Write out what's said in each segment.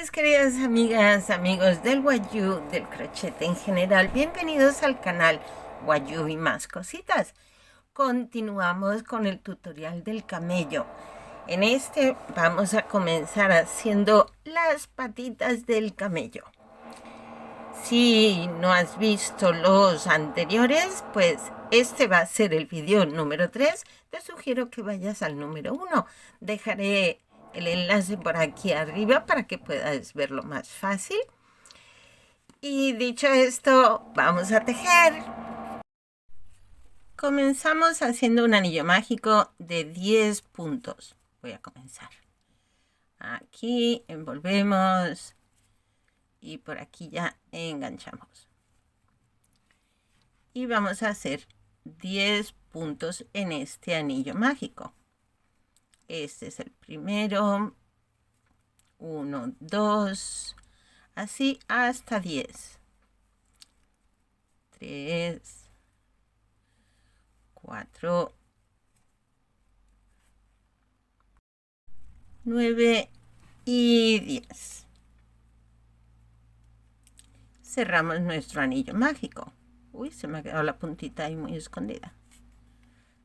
mis queridas amigas, amigos del Wayuu, del crochet en general, bienvenidos al canal Wayuu y más cositas. Continuamos con el tutorial del camello. En este vamos a comenzar haciendo las patitas del camello. Si no has visto los anteriores, pues este va a ser el video número 3. Te sugiero que vayas al número 1. Dejaré el enlace por aquí arriba para que puedas verlo más fácil. Y dicho esto, vamos a tejer. Comenzamos haciendo un anillo mágico de 10 puntos. Voy a comenzar. Aquí envolvemos y por aquí ya enganchamos. Y vamos a hacer 10 puntos en este anillo mágico. Este es el primero. 1, 2, así hasta 10. 3, 4, 9 y 10. Cerramos nuestro anillo mágico. Uy, se me ha quedado la puntita ahí muy escondida.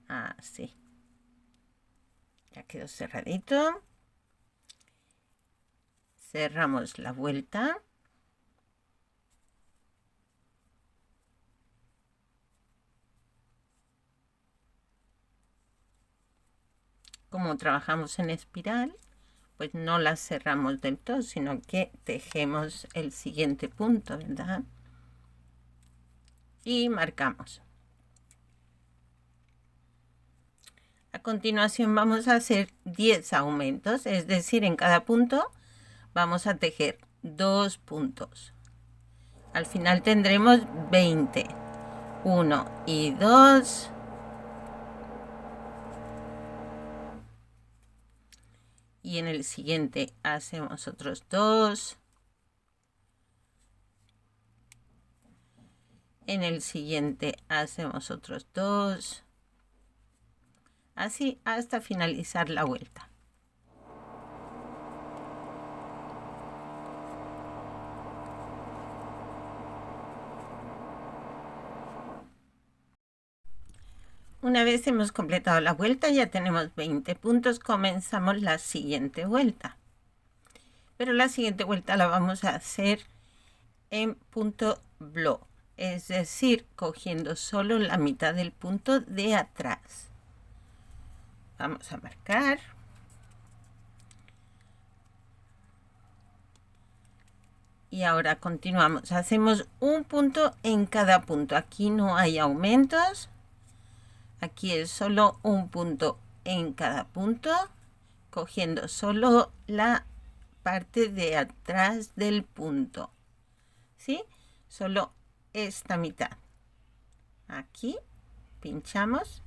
Así. Ya quedó cerradito. Cerramos la vuelta. Como trabajamos en espiral, pues no la cerramos del todo, sino que tejemos el siguiente punto, ¿verdad? Y marcamos. A continuación vamos a hacer 10 aumentos, es decir, en cada punto vamos a tejer 2 puntos. Al final tendremos 20. 1 y 2. Y en el siguiente hacemos otros 2. En el siguiente hacemos otros 2. Así hasta finalizar la vuelta. Una vez hemos completado la vuelta, ya tenemos 20 puntos, comenzamos la siguiente vuelta. Pero la siguiente vuelta la vamos a hacer en punto blow, es decir, cogiendo solo la mitad del punto de atrás. Vamos a marcar. Y ahora continuamos. Hacemos un punto en cada punto. Aquí no hay aumentos. Aquí es solo un punto en cada punto, cogiendo solo la parte de atrás del punto. ¿Sí? Solo esta mitad. Aquí pinchamos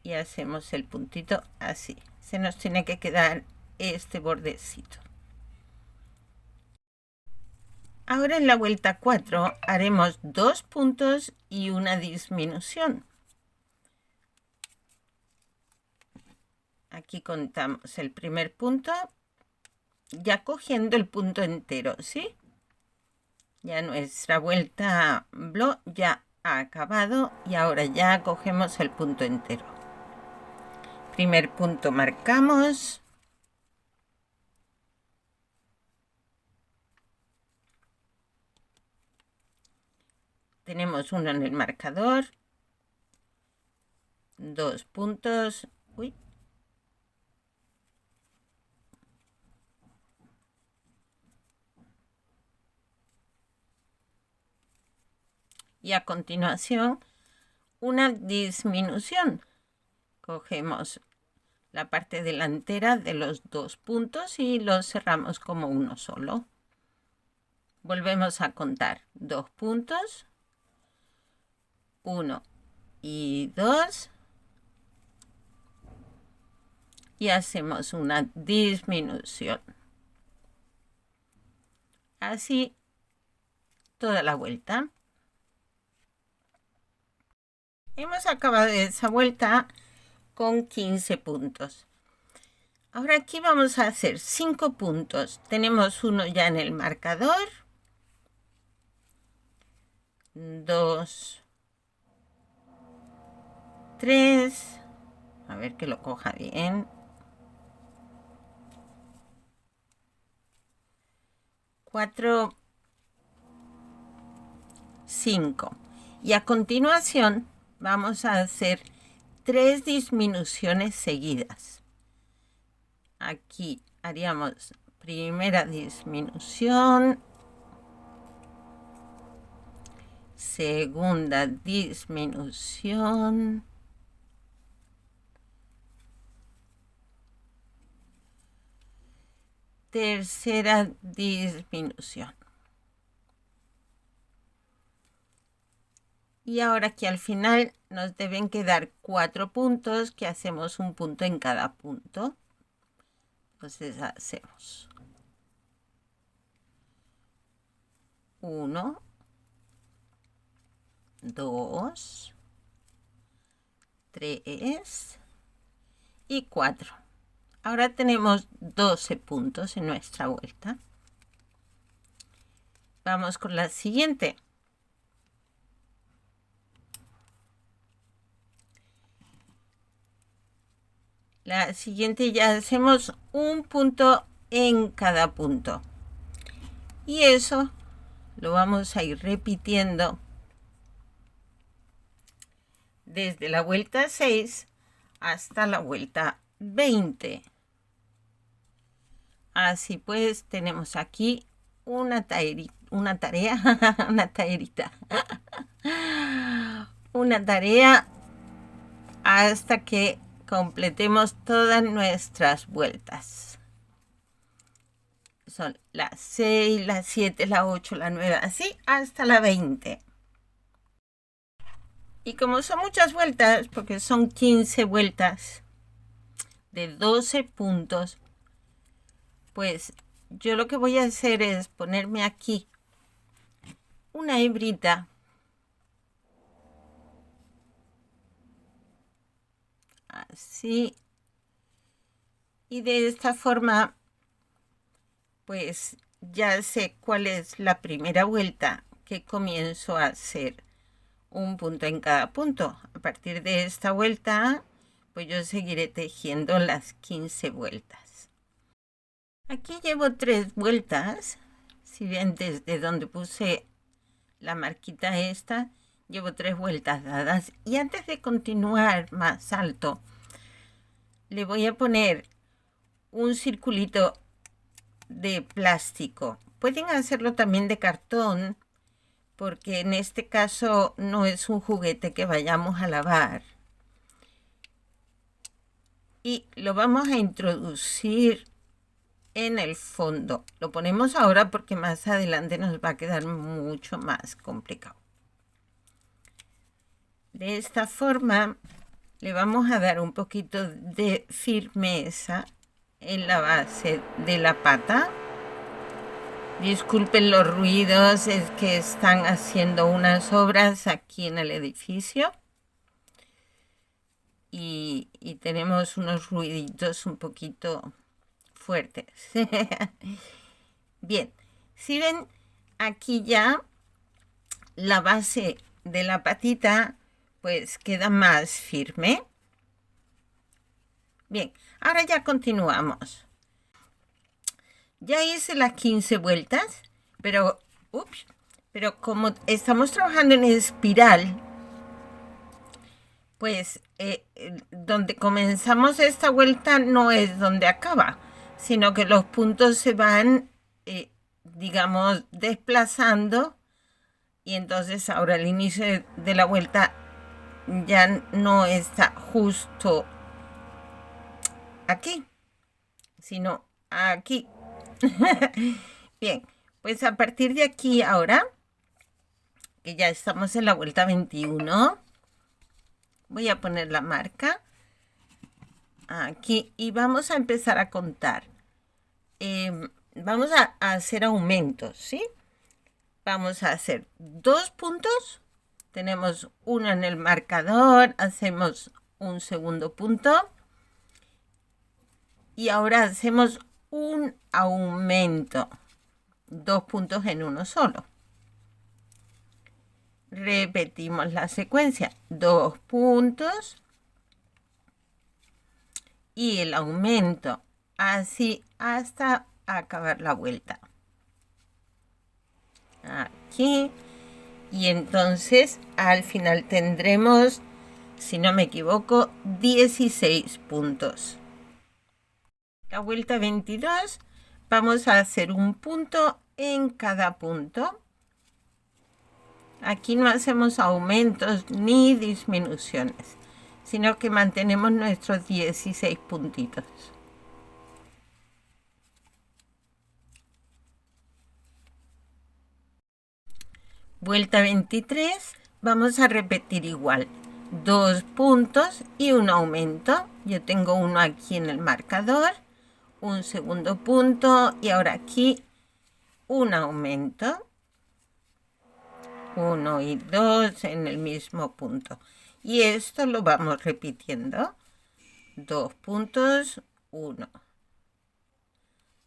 y hacemos el puntito así. Se nos tiene que quedar este bordecito. Ahora en la vuelta 4 haremos 2 puntos y una disminución. Aquí contamos el primer punto, ya cogiendo el punto entero, ¿sí? Ya nuestra vuelta blow ya ha acabado y ahora ya cogemos el punto entero. Primer punto marcamos. Tenemos uno en el marcador. 2 puntos. Uy. Y a continuación, una disminución. Cogemos la parte delantera de los 2 puntos y los cerramos como uno solo. Volvemos a contar 2 puntos. 1 y 2. Y hacemos una disminución. Así toda la vuelta. Hemos acabado esa vuelta con 15 puntos. Ahora aquí vamos a hacer 5 puntos. Tenemos uno ya en el marcador. 2, 3. A ver que lo coja bien. 4, 5. Y a continuación vamos a hacer 3 disminuciones seguidas. Aquí haríamos primera disminución, segunda disminución, tercera disminución. Y ahora aquí al final nos deben quedar 4 puntos, que hacemos un punto en cada punto. Entonces hacemos 1, 2, 3 y 4. Ahora tenemos 12 puntos en nuestra vuelta. Vamos con la siguiente. La siguiente ya hacemos un punto en cada punto. Y eso lo vamos a ir repitiendo desde la vuelta 6 hasta la vuelta 20. Así pues, tenemos aquí una tarea, una tarea hasta que completemos todas nuestras vueltas. Son las 6, las 7, la 8, la 9, así hasta la 20. Y como son muchas vueltas, porque son 15 vueltas de 12 puntos, pues yo lo que voy a hacer es ponerme aquí una hebrita así, y de esta forma pues ya sé cuál es la primera vuelta que comienzo a hacer un punto en cada punto. A partir de esta vuelta pues yo seguiré tejiendo las 15 vueltas. Aquí llevo 3 vueltas. Si ven, desde donde puse la marquita esta, llevo 3 vueltas dadas. Y antes de continuar más alto, le voy a poner un circulito de plástico. Pueden hacerlo también de cartón, porque en este caso no es un juguete que vayamos a lavar. Y lo vamos a introducir en el fondo. Lo ponemos ahora porque más adelante nos va a quedar mucho más complicado. De esta forma le vamos a dar un poquito de firmeza en la base de la pata. Disculpen los ruidos, es que están haciendo unas obras aquí en el edificio. Y tenemos unos ruiditos un poquito fuertes. Bien, si ven, aquí ya la base de la patita pues queda más firme. Bien, ahora ya continuamos. Ya hice las 15 vueltas, pero como estamos trabajando en espiral, pues donde comenzamos esta vuelta no es donde acaba, sino que los puntos se van, digamos, desplazando, y entonces ahora el inicio de la vuelta ya no está justo aquí, sino aquí. Bien, pues a partir de aquí ahora, que ya estamos en la vuelta 21, voy a poner la marca aquí y vamos a empezar a contar. Vamos a hacer aumentos, ¿sí? Vamos a hacer 2 puntos. Tenemos uno en el marcador, hacemos un segundo punto Y ahora hacemos un aumento, 2 puntos en uno solo. Repetimos la secuencia, 2 puntos y el aumento, así hasta acabar la vuelta. Aquí. Y entonces al final tendremos, si no me equivoco, 16 puntos. La vuelta 22 vamos a hacer un punto en cada punto. Aquí no hacemos aumentos ni disminuciones, sino que mantenemos nuestros 16 puntitos. Vuelta 23, vamos a repetir igual, 2 puntos y un aumento. Yo tengo uno aquí en el marcador, un segundo punto y ahora aquí un aumento. 1 y 2 en el mismo punto. Y esto lo vamos repitiendo. 2 puntos, 1,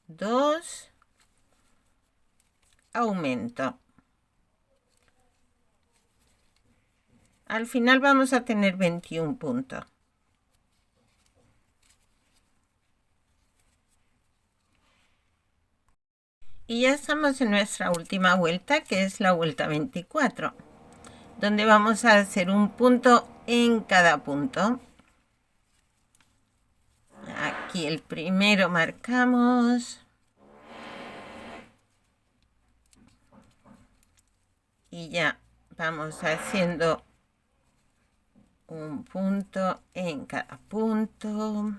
2, aumento. Al final vamos a tener 21 puntos. Y ya estamos en nuestra última vuelta, que es la vuelta 24, donde vamos a hacer un punto en cada punto. Aquí el primero marcamos. Y ya vamos haciendo un punto en cada punto.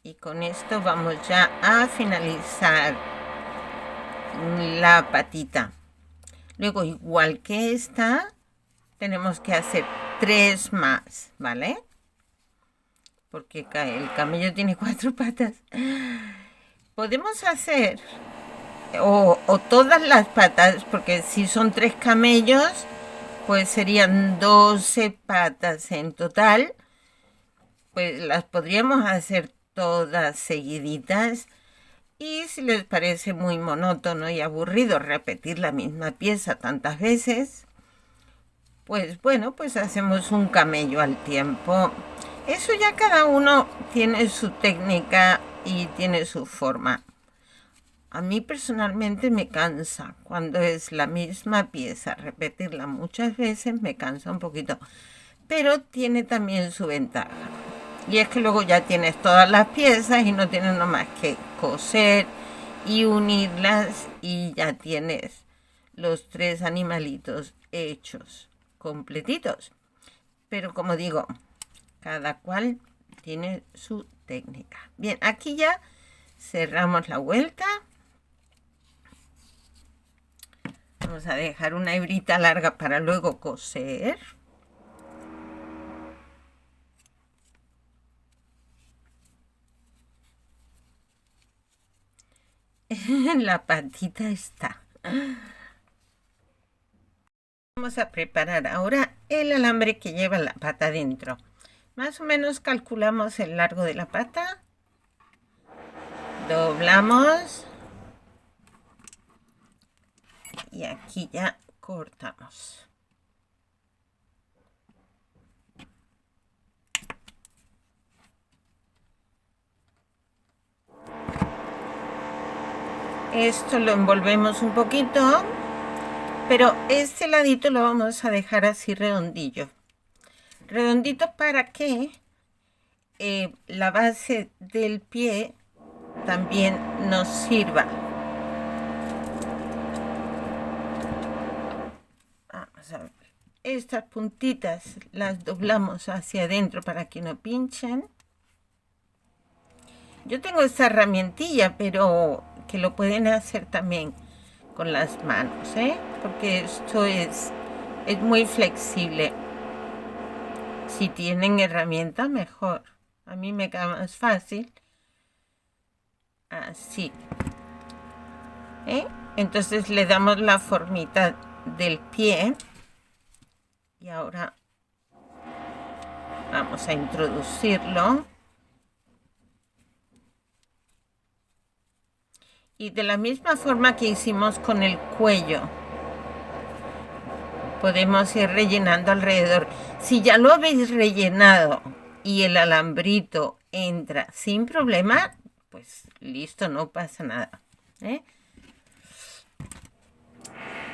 Y con esto vamos ya a finalizar la patita. Luego, igual que esta, tenemos que hacer 3 más, ¿vale? Porque el camello tiene 4 patas. Podemos hacer o todas las patas, porque si son 3 camellos, pues serían 12 patas en total. Pues las podríamos hacer todas seguiditas. Y si les parece muy monótono y aburrido repetir la misma pieza tantas veces, pues bueno, pues hacemos un camello al tiempo. Eso ya cada uno tiene su técnica y tiene su forma. A mí personalmente me cansa cuando es la misma pieza, repetirla muchas veces me cansa un poquito, pero tiene también su ventaja. Y es que luego ya tienes todas las piezas y no tienes nomás que coser y unirlas y ya tienes los 3 animalitos hechos, completitos. Pero como digo, cada cual tiene su técnica. Bien, aquí ya cerramos la vuelta. Vamos a dejar una hebrita larga para luego coser. La patita está. Vamos a preparar ahora el alambre que lleva la pata dentro. Más o menos calculamos el largo de la pata. Doblamos. Y aquí ya cortamos. Esto lo envolvemos un poquito, pero este ladito lo vamos a dejar así redondillo. Redondito para que la base del pie también nos sirva. Vamos a ver. Estas puntitas las doblamos hacia adentro para que no pinchen. Yo tengo esta herramientilla, pero que lo pueden hacer también con las manos, porque esto es muy flexible. Si tienen herramienta, mejor. A mí me queda más fácil. Así. Entonces le damos la formita del pie. Y ahora vamos a introducirlo. Y de la misma forma que hicimos con el cuello, podemos ir rellenando alrededor. Si ya lo habéis rellenado y el alambrito entra sin problema, pues listo, no pasa nada, ¿eh?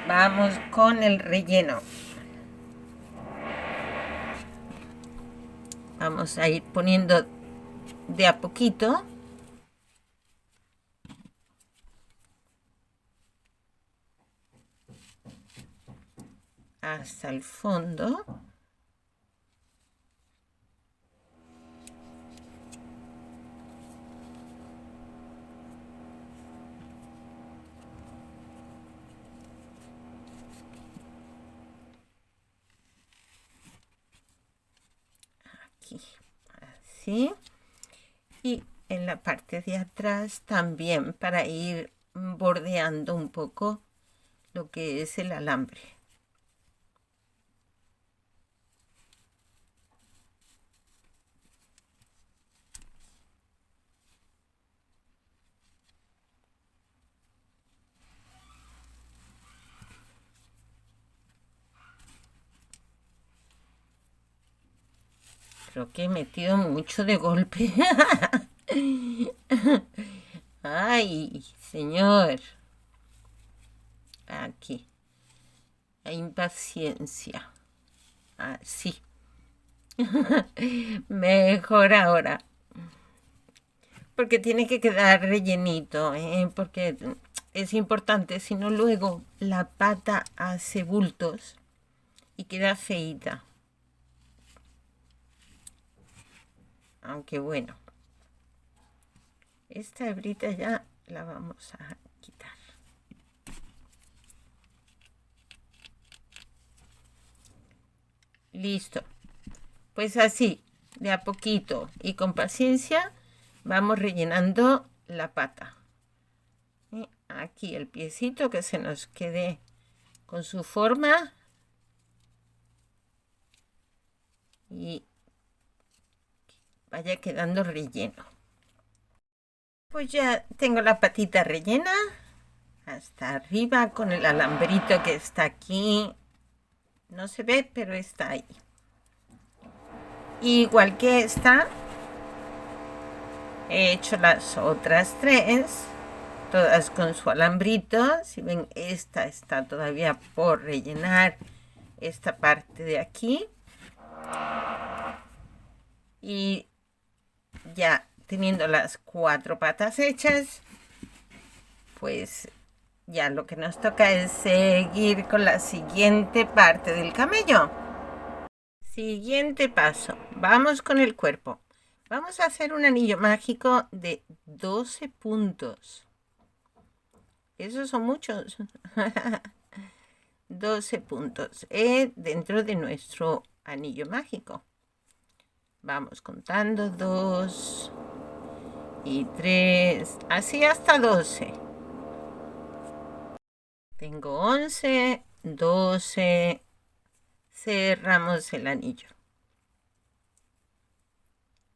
Vamos con el relleno. Vamos a ir poniendo de a poquito. Hasta el fondo. Aquí, así. Y en la parte de atrás también, para ir bordeando un poco lo que es el alambre. Creo que he metido mucho de golpe. Ay, señor. Aquí. Hay impaciencia. Así. Mejor ahora. Porque tiene que quedar rellenito, porque es importante, si no luego la pata hace bultos y queda feita. Aunque bueno, esta hebrita ya la vamos a quitar. Listo. Pues así, de a poquito y con paciencia, vamos rellenando la pata. Y aquí el piecito que se nos quede con su forma. Y vaya quedando relleno. Pues ya tengo la patita rellena hasta arriba con el alambrito que está aquí. No se ve, pero está ahí. Igual que esta, he hecho las otras tres, todas con su alambrito. Si ven, esta está todavía por rellenar esta parte de aquí. Y ya teniendo las 4 patas hechas, pues ya lo que nos toca es seguir con la siguiente parte del camello. Siguiente paso, vamos con el cuerpo. Vamos a hacer un anillo mágico de 12 puntos. Esos son muchos. 12 puntos dentro de nuestro anillo mágico. Vamos contando 2 y 3, así hasta 12. Tengo 11, 12. Cerramos el anillo.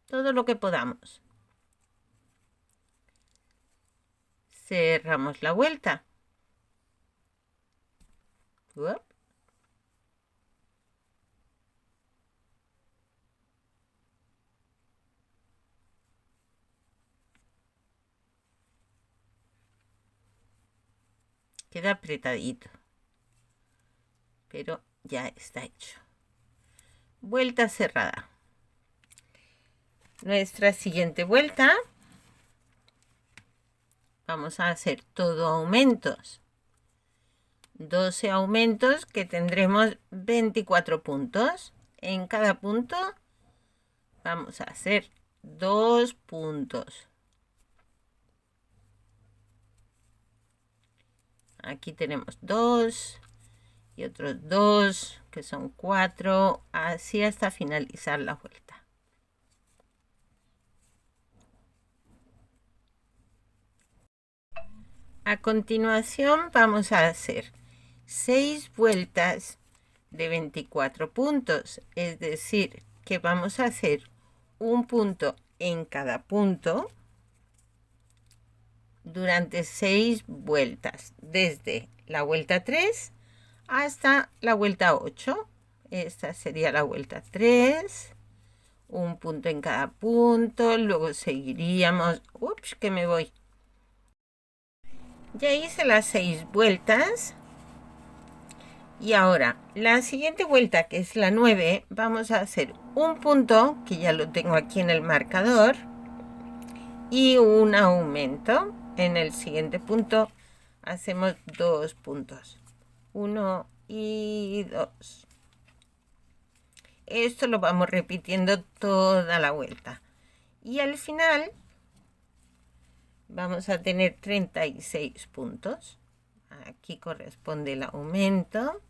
Todo lo que podamos. Cerramos la vuelta. Uop. Queda apretadito, pero ya está hecho. Vuelta cerrada. Nuestra siguiente vuelta, vamos a hacer todo aumentos. 12 aumentos que tendremos 24 puntos. En cada punto vamos a hacer 2 puntos. Aquí tenemos 2 y otros 2 que son 4, así hasta finalizar la vuelta. A continuación vamos a hacer 6 vueltas de 24 puntos, es decir, que vamos a hacer un punto en cada punto. durante 6 vueltas, desde la vuelta 3 hasta la vuelta 8. Esta sería la vuelta 3, un punto en cada punto, luego seguiríamos, ups, que me voy. Ya hice las 6 vueltas y ahora la siguiente vuelta, que es la 9, vamos a hacer un punto, que ya lo tengo aquí en el marcador, y un aumento. En el siguiente punto hacemos 2 puntos, 1 y 2. Esto lo vamos repitiendo toda la vuelta y al final vamos a tener 36 puntos. Aquí corresponde el aumento.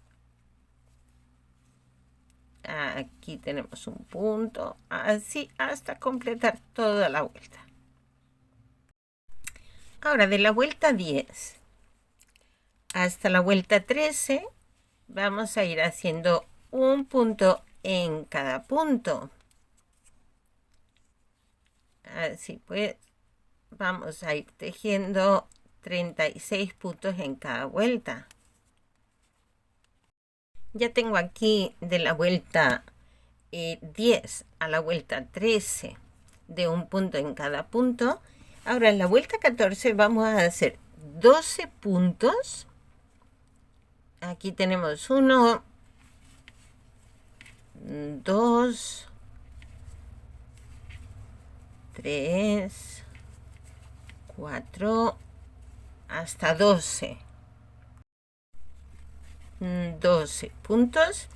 Aquí tenemos un punto, así hasta completar toda la vuelta. Ahora, de la vuelta 10 hasta la vuelta 13 vamos a ir haciendo un punto en cada punto. Así pues, vamos a ir tejiendo 36 puntos en cada vuelta. Ya tengo aquí de la vuelta 10 a la vuelta 13 de un punto en cada punto. Ahora en la vuelta 14 vamos a hacer 12 puntos. Aquí tenemos 1, 2, 3, 4, hasta 12. 12 puntos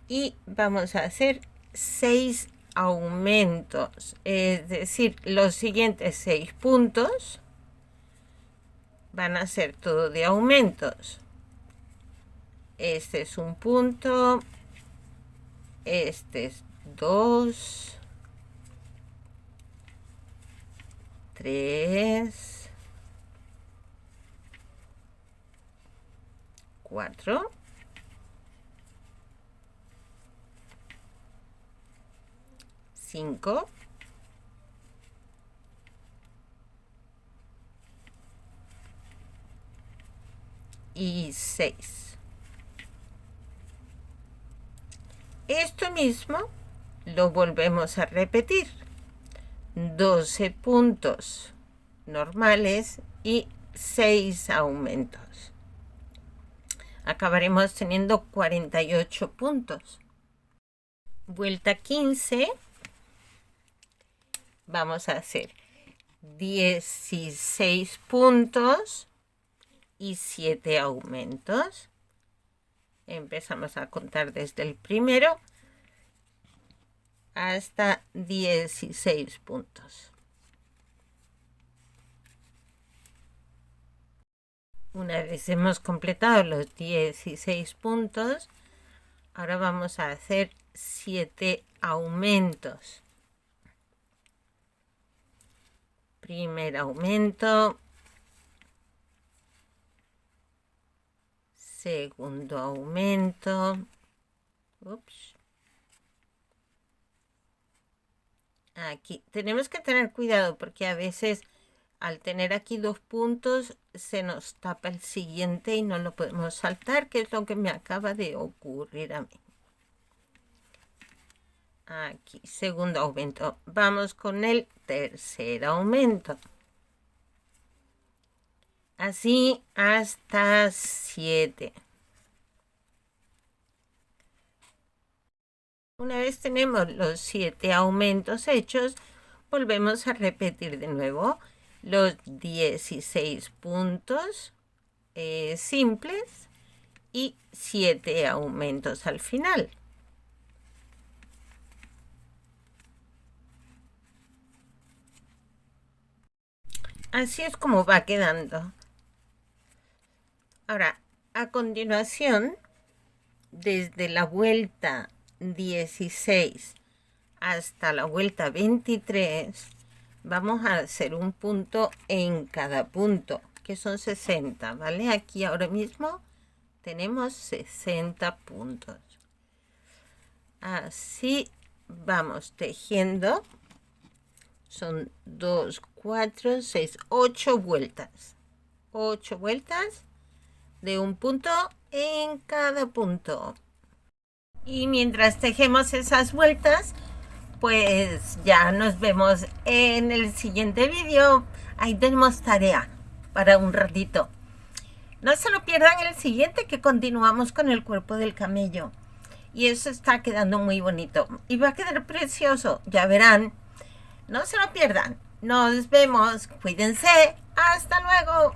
y vamos a hacer 6 aumentos, es decir, los siguientes 6 puntos van a ser todo de aumentos. Este es un punto, este es 2, 3, 4, 5, 6. Esto mismo lo volvemos a repetir. 12 puntos normales y 6 aumentos. Acabaremos teniendo 48 puntos. Vuelta 15. Vamos a hacer 16 puntos y 7 aumentos. Empezamos a contar desde el primero hasta 16 puntos. Una vez hemos completado los 16 puntos, ahora vamos a hacer 7 aumentos. Primer aumento, segundo aumento, ups. Aquí tenemos que tener cuidado porque a veces al tener aquí 2 puntos se nos tapa el siguiente y no lo podemos saltar, que es lo que me acaba de ocurrir a mí. Aquí, segundo aumento. Vamos con el tercer aumento. Así hasta 7. Una vez tenemos los 7 aumentos hechos, volvemos a repetir de nuevo los 16 puntos simples y 7 aumentos al final. Así es como va quedando. Ahora, a continuación, desde la vuelta 16 hasta la vuelta 23, vamos a hacer un punto en cada punto, que son 60, ¿vale? Aquí ahora mismo tenemos 60 puntos. Así vamos tejiendo Son 2, 4, 6, 8 vueltas. 8 vueltas de un punto en cada punto. Y mientras tejemos esas vueltas, pues ya nos vemos en el siguiente vídeo. Ahí tenemos tarea para un ratito. No se lo pierdan el siguiente, que continuamos con el cuerpo del camello. Y eso está quedando muy bonito. Y va a quedar precioso, ya verán. No se lo pierdan. Nos vemos. Cuídense. Hasta luego.